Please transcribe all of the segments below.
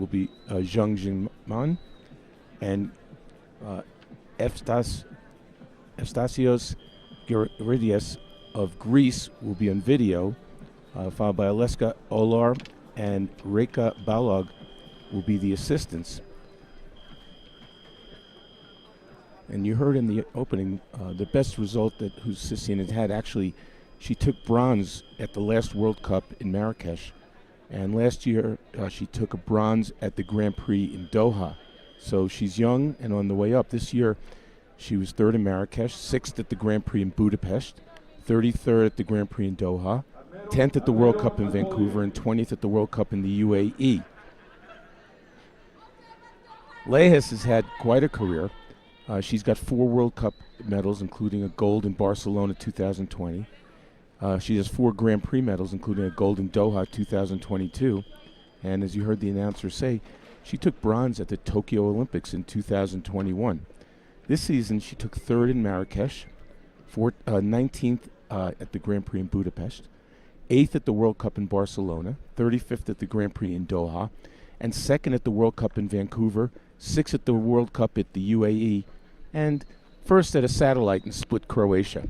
will be Zhang Jingman, and Efstasios Geridias of Greece will be on video, followed by Aleska Olar and Reka Balog will be the assistants. And you heard in the opening the best result that Husisian had actually. She took bronze at the last World Cup in Marrakesh, and last year she took a bronze at the Grand Prix in Doha. So she's young and on the way up. This year she was third in Marrakesh, sixth at the Grand Prix in Budapest, 33rd at the Grand Prix in Doha, 10th at the World Cup in Vancouver, and 20th at the World Cup in the UAE. Lehis has had quite a career. She's got 4 World Cup medals, including a gold in Barcelona 2020. She has 4 Grand Prix medals, including a gold in Doha 2022. And as you heard the announcer say, she took bronze at the Tokyo Olympics in 2021. This season, she took 3rd in Marrakesh, 19th at the Grand Prix in Budapest, 8th at the World Cup in Barcelona, 35th at the Grand Prix in Doha, and 2nd at the World Cup in Vancouver, 6th at the World Cup at the UAE, and 1st at a satellite in Split, Croatia.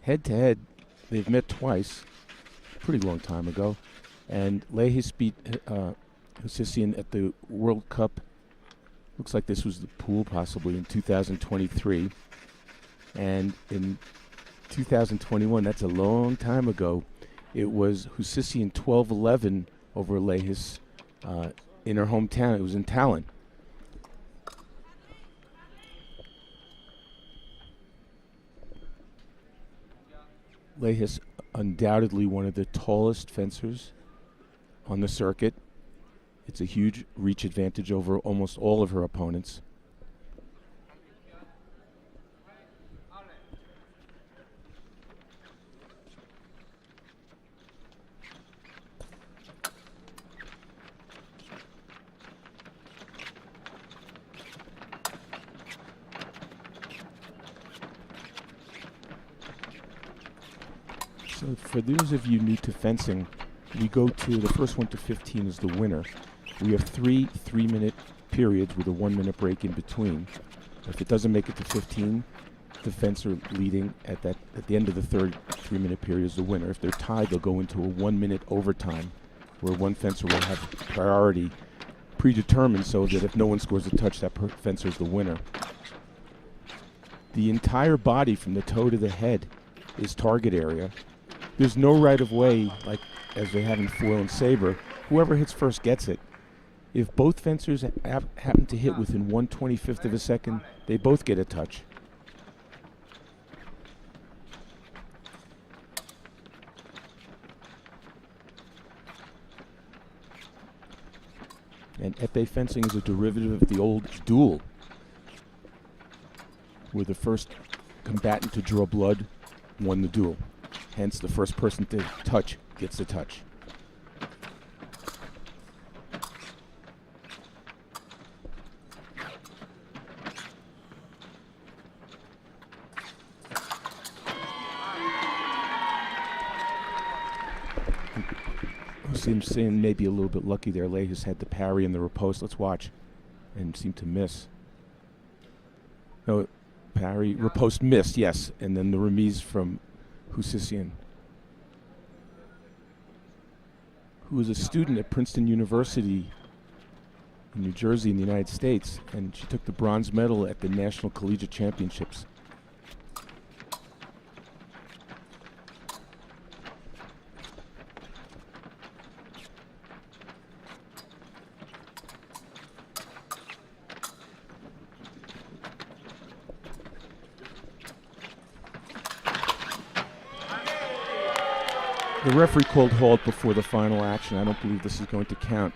Head-to-head, they've met twice, pretty long time ago, and Lehis beat Husisian at the World Cup. Looks like this was the pool, possibly, in 2023. And in 2021, that's a long time ago, it was Husisian 12-11 over Lehis in her hometown. It was in Tallinn. Lehis, undoubtedly one of the tallest fencers on the circuit. It's a huge reach advantage over almost all of her opponents. So for those of you new to fencing, we go to the first 1 to 15 is the winner. We have 3 3-minute periods with a 1-minute break in between. If it doesn't make it to 15, the fencer leading at the end of the third 3-minute period is the winner. If they're tied, they'll go into a 1-minute overtime, where one fencer will have priority predetermined so that if no one scores a touch, that fencer is the winner. The entire body from the toe to the head is target area. There's no right of way, like as they have in foil and saber. Whoever hits first gets it. If both fencers happen to hit within 1/25th of a second, they both get a touch. And epee fencing is a derivative of the old duel, where the first combatant to draw blood won the duel. Hence, the first person to touch gets the touch. Seems saying maybe a little bit lucky there. Lehis had the parry and the riposte. Let's watch. And seemed to miss. No, parry, riposte missed, yes. And then the remise from Husisian, who was a student at Princeton University in New Jersey in the United States, and she took the bronze medal at the National Collegiate Championships. The referee called halt before the final action. I don't believe this is going to count.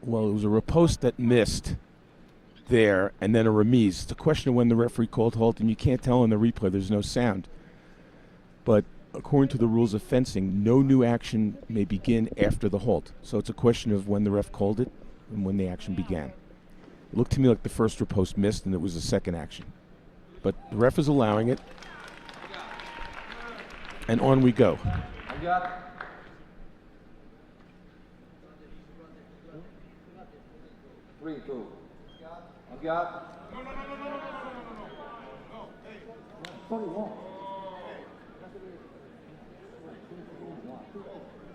Well, it was a riposte that missed there, and then a remise. It's a question of when the referee called halt, and you can't tell in the replay. There's no sound. But according to the rules of fencing, no new action may begin after the halt. So it's a question of when the ref called it. when the action began. It looked to me like the first riposte missed and it was the second action. But the ref is allowing it. And on we go. 3, 2.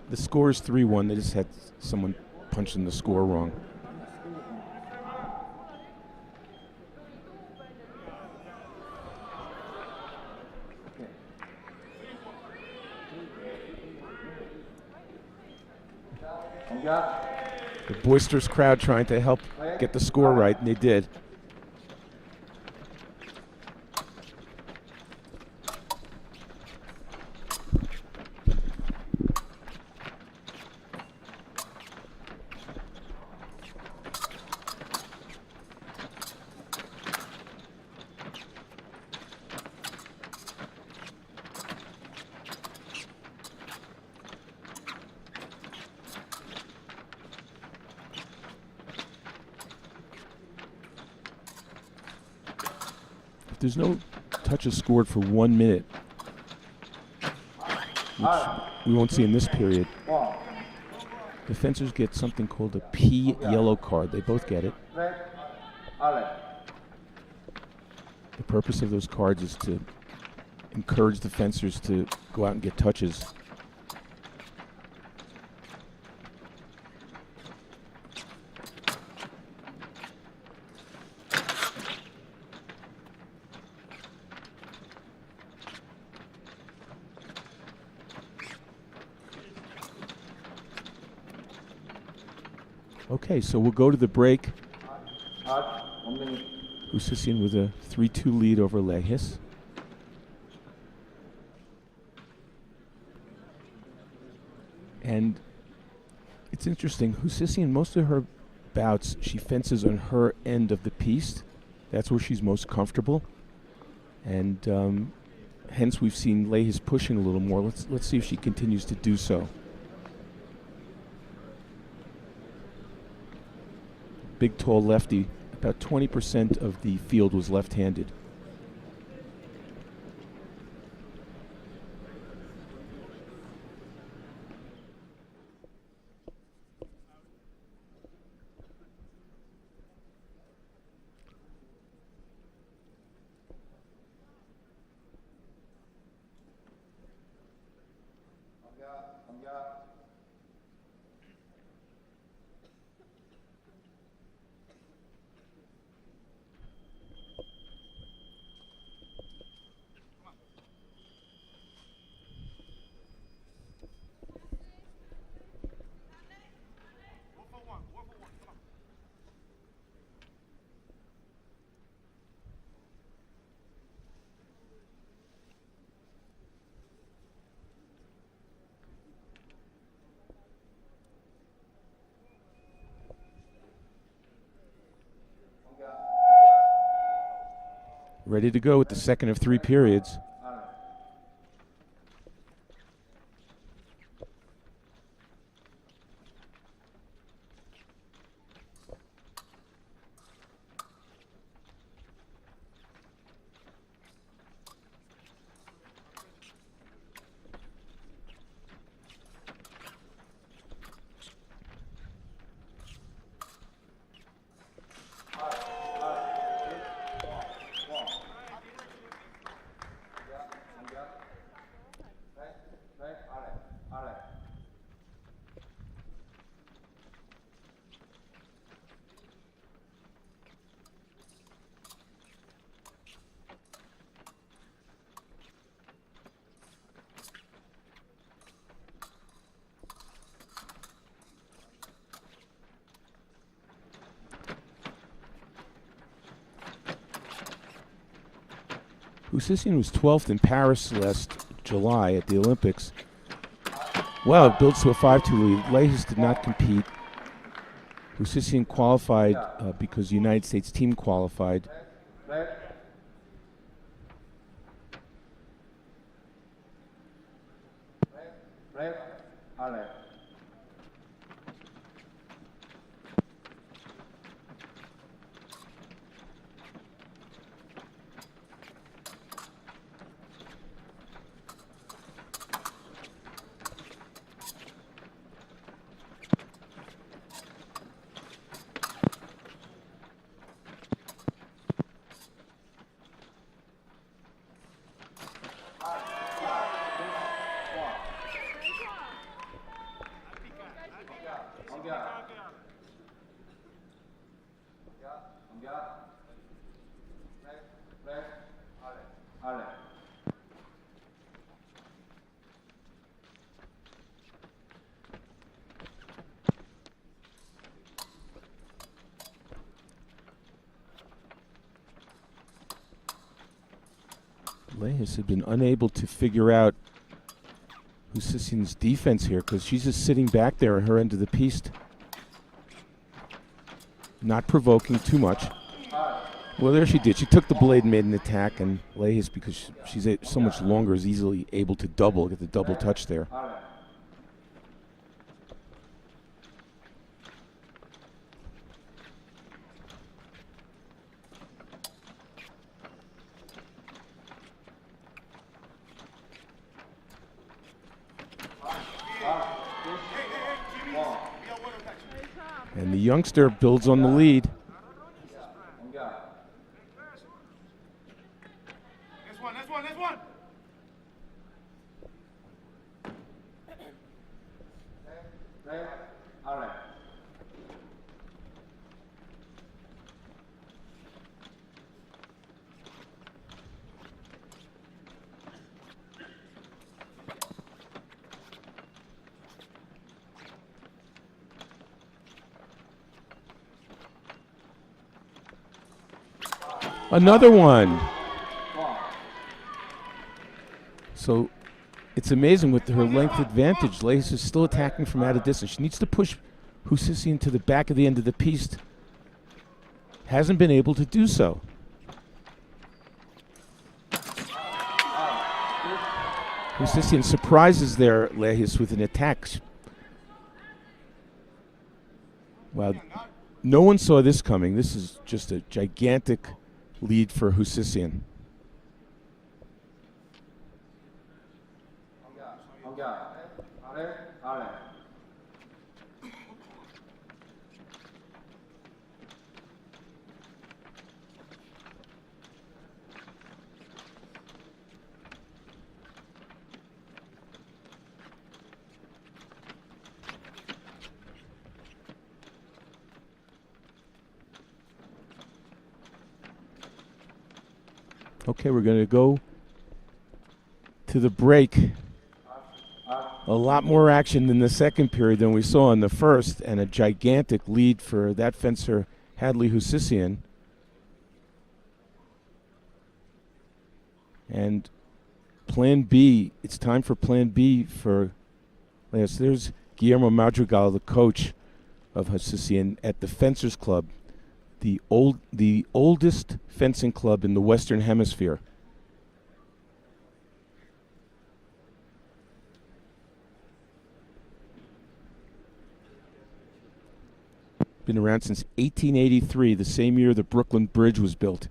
The score is 3-1. They just had someone punching the score wrong. The boisterous crowd trying to help get the score right, and they did. There's no touches scored for 1 minute, which we won't see in this period. The fencers get something called a P yellow card. They both get it. The purpose of those cards is to encourage the fencers to go out and get touches. Okay, so we'll go to the break. Husisian with a 3-2 lead over Lehis. And it's interesting, Husisian, most of her bouts, she fences on her end of the piece. That's where she's most comfortable. And hence we've seen Lehis pushing a little more. Let's see if she continues to do so. Big, tall lefty. About 20% of the field was left-handed. Ready to go with the second of 3 periods. Husisian was 12th in Paris last July at the Olympics. Well, it builds to a 5-2 lead. Lehis did not compete. Husisian qualified because the United States team qualified. Lehis had been unable to figure out Husisian's defense here because she's just sitting back there at her end of the piste, not provoking too much. Well, there she did. She took the blade and made an attack, and Lehis, because she's so much longer, is easily able to get the double touch there. And the youngster builds on the lead. Next one. Another one. So it's amazing with her length advantage. Lehis is still attacking from out of distance. She needs to push Husisian to the back of the end of the piste. Hasn't been able to do so. Husisian surprises there Lehis with an attack. Wow, no one saw this coming. This is just a gigantic lead for Husisian. Okay, we're going to go to the break. A lot more action in the second period than we saw in the first, and a gigantic lead for that fencer, Hadley Husisian. And Plan B, it's time for Plan B for Lehis. There's Guillermo Madrigal, the coach of Husisian at the Fencers Club, the oldest fencing club in the Western Hemisphere. Been around since 1883, the same year the Brooklyn Bridge was built.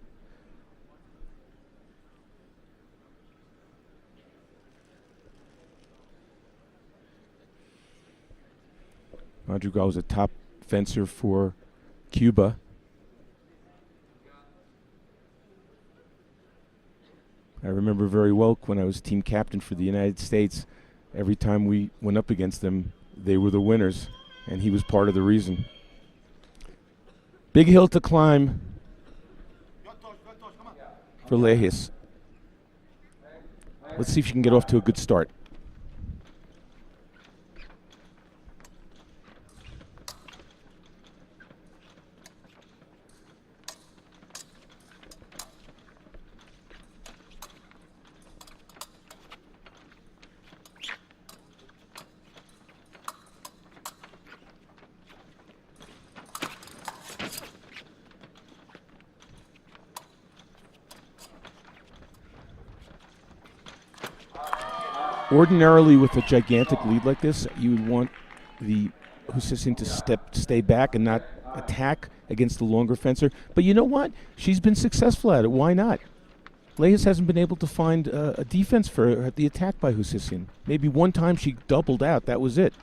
Madrigal was a top fencer for Cuba. I remember very well when I was team captain for the United States, every time we went up against them, they were the winners, and he was part of the reason. Big hill to climb for Lehis. Let's see if she can get off to a good start. Ordinarily, with a gigantic lead like this, you would want the Husisian to stay back and not attack against the longer fencer. But you know what? She's been successful at it. Why not? Lehis hasn't been able to find a defense for the attack by Husisian. Maybe one time she doubled out. That was it.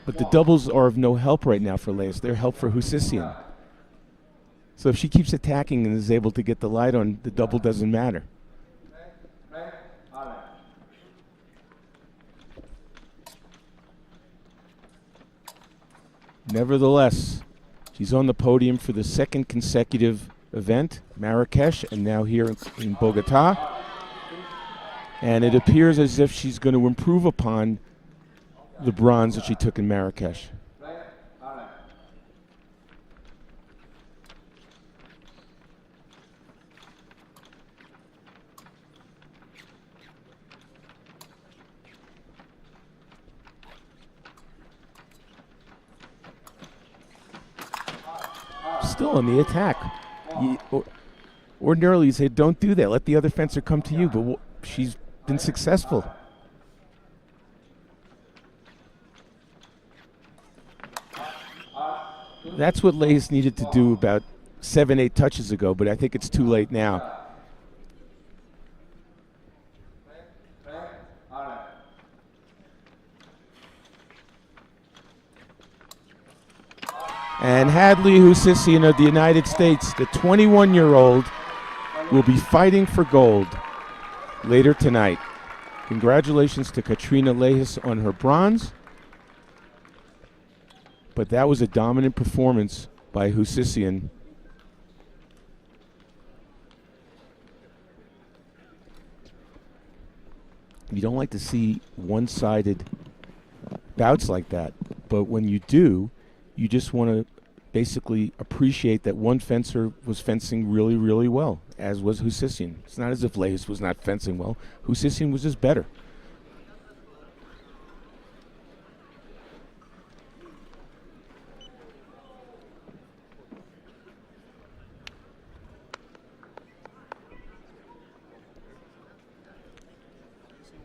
But the doubles are of no help right now for Lehis. They're help for Husisian. So if she keeps attacking and is able to get the light on, the double doesn't matter. Nevertheless, she's on the podium for the second consecutive event, Marrakesh, and now here in Bogota. And it appears as if she's going to improve upon the bronze that she took in Marrakesh. Still on the attack. Ordinarily, you say, don't do that. Let the other fencer come to you. But she's been successful. That's what Lehis needed to do about 7-8 touches ago, but I think it's too late now. And Hadley Husisian of the United States, the 21-year-old, will be fighting for gold later tonight. Congratulations to Katrina Lehis on her bronze. But that was a dominant performance by Husisian. You don't like to see one-sided bouts like that, but when you do, you just want to basically appreciate that one fencer was fencing really, really well, as was Husisian. It's not as if Lehis was not fencing well. Husisian was just better.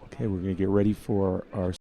Okay, we're going to get ready for our